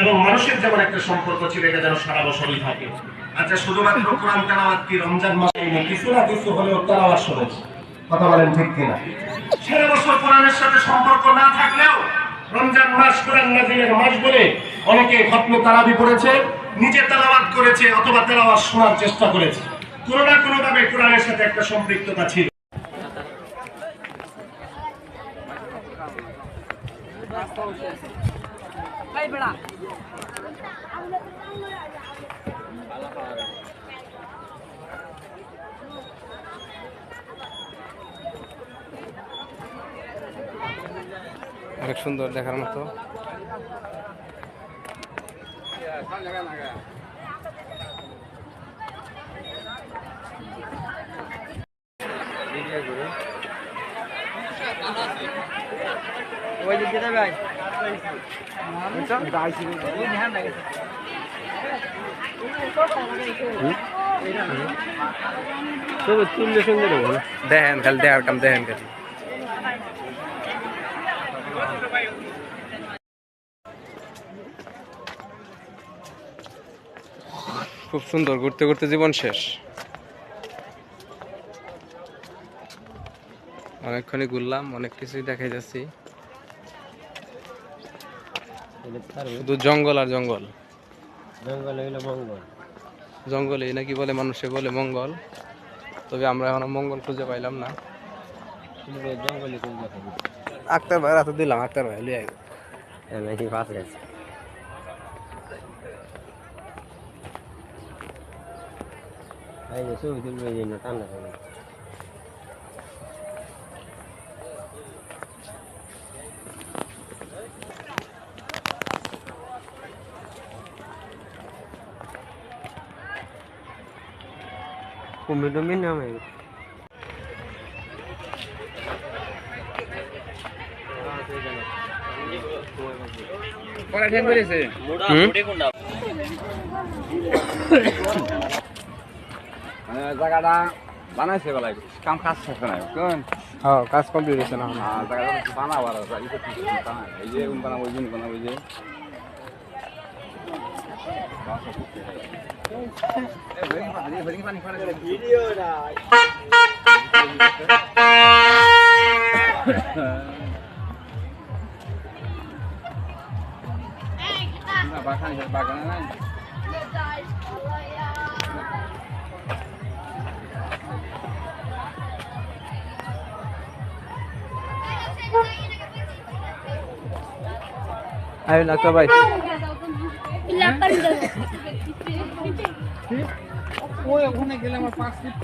এবং মানুষের যেমন একটা সম্পর্ক ছিল এটা যেন সারা বছরই থাকে। আচ্ছা, শুধুমাত্র কোরআন তেলাওয়াত কি রমজান মাসে কিছু না কিছু হলেও তেলাওয়াত শুনেছি, কথা বলেন ঠিক কিনা? সারা বছর কোরআনের সাথে সম্পর্ক না থাকলেও রমজান মাস কোরআন নাযিলের মাস বলে অনেকে খতমে তারাবি পড়েছে, নিজে তেলাওয়াত করেছে অথবা তেলাওয়াত শোনার চেষ্টা করেছে। কোনো না কোনো ভাবে কোরআনের সাথে একটা সম্পৃক্ততা ছিল। অনেক সুন্দর দেখার মতো। দেখেন খালি দেখার কাম, দেখেন খালি। খুব সুন্দর, ঘুরতে ঘুরতে জীবন শেষ। অনেকক্ষণই ঘুরলাম, অনেক কিছুই দেখাই যাচ্ছি, শুধু জঙ্গল আর জঙ্গল। জঙ্গল হইলো মঙ্গল, জঙ্গল এই নাকি বলে, মানুষে বলে মঙ্গল, তবে আমরা এখন মঙ্গল খুঁজে পাইলাম না। জঙ্গলে আক্তার ভাই রাতে দিলাম, আক্তার ভাই লিয়ে নাকি পাশে আছে। এই যে ছবি তুলবে এই জন্য ঠান্ডা করে কুমির টুমির নামে জায়গাটা বানাইছে বলাই কাম কাজ শেষ নাই কোন হ্যাঁ, কাজ কমপ্লিট হয়েছে না। জায়গাটা বানাবার আছে এই যে বানাবো ওই জন্য বানাবো যে বাগানে নাই আইন আক্তার ভাই ওই ওখানে গেলে আমার 5 ফিট